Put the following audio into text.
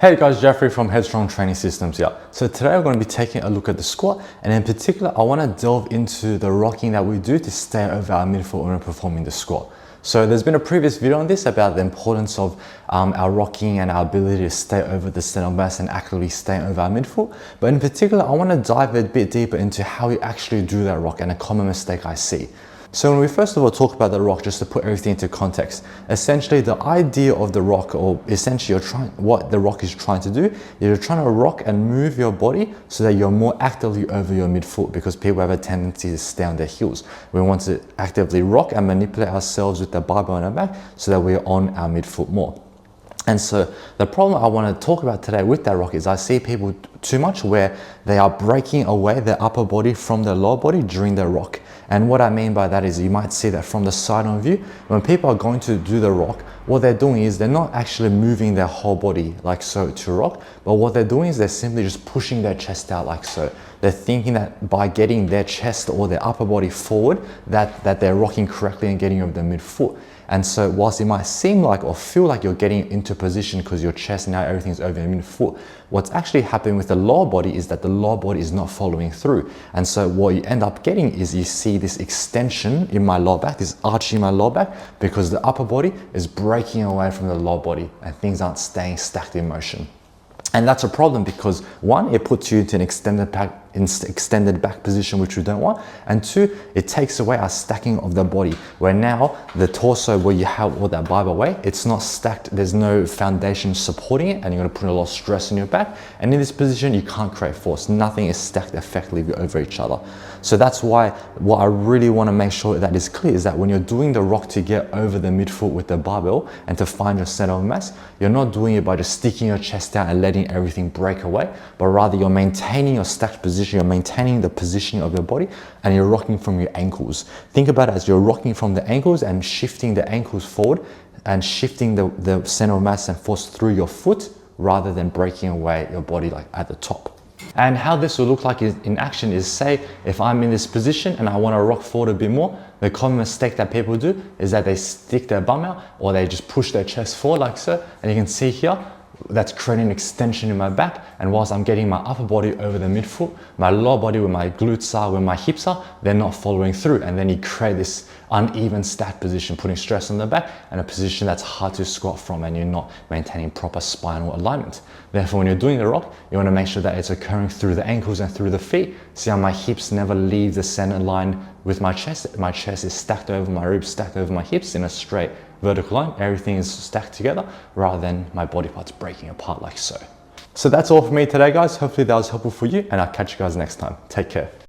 Hey guys, Jeffrey from Headstrong Training Systems here. So today we're going to be taking a look at the squat, and in particular I want to delve into the rocking that we do to stay over our midfoot when we're performing the squat. So there's been a previous video on this about the importance of our rocking and our ability to stay over the center of mass and actively stay over our midfoot. But in particular I want to dive a bit deeper into how we actually do that rock and a common mistake I see. So when we first of all talk about the rock, just to put everything into context, essentially the idea of the rock, or essentially what the rock is trying to do, is you're trying to rock and move your body so that you're more actively over your midfoot, because people have a tendency to stay on their heels. We want to actively rock and manipulate ourselves with the barbell on our back so that we're on our midfoot more. And so the problem I want to talk about today with that rock is I see people too much where they are breaking away their upper body from their lower body during the rock. And what I mean by that is you might see that from the side on view, when people are going to do the rock, what they're doing is they're not actually moving their whole body like so to rock, but what they're doing is they're simply just pushing their chest out like so. They're thinking that by getting their chest or their upper body forward, that they're rocking correctly and getting over the midfoot. And so whilst it might seem like or feel like you're getting into position because your chest now everything's over your midfoot, what's actually happening with the lower body is that the lower body is not following through. And so what you end up getting is you see this extension in my lower back, this arch in my lower back, because the upper body is breaking away from the lower body and things aren't staying stacked in motion. And that's a problem because one, it puts you into an extended back position, which we don't want. And two, it takes away our stacking of the body, where now the torso where you have all that barbell weight, it's not stacked, there's no foundation supporting it, and you're gonna put a lot of stress on your back. And in this position, you can't create force. Nothing is stacked effectively over each other. So that's why what I really wanna make sure that is clear is that when you're doing the rock to get over the midfoot with the barbell and to find your center of mass, you're not doing it by just sticking your chest out and letting everything break away, but rather you're maintaining your stacked position, you're maintaining the positioning of your body, and you're rocking from your ankles. Think about it as you're rocking from the ankles and shifting the ankles forward and shifting the center of mass and force through your foot rather than breaking away your body like at the top. And how this will look like in action is, say if I'm in this position and I want to rock forward a bit more, the common mistake that people do is that they stick their bum out or they just push their chest forward like so, and you can see here that's creating an extension in my back, and whilst I'm getting my upper body over the midfoot, my lower body where my glutes are, where my hips are, they're not following through, and then you create this uneven stacked position, putting stress on the back and a position that's hard to squat from, and you're not maintaining proper spinal alignment. Therefore, when you're doing the rock, you want to make sure that it's occurring through the ankles and through the feet. See how my hips never leave the center line with my chest. My chest is stacked over my ribs, stacked over my hips in a straight vertical line. Everything is stacked together rather than my body parts breaking apart like so. So that's all for me today, guys. Hopefully that was helpful for you, and I'll catch you guys next time. Take care.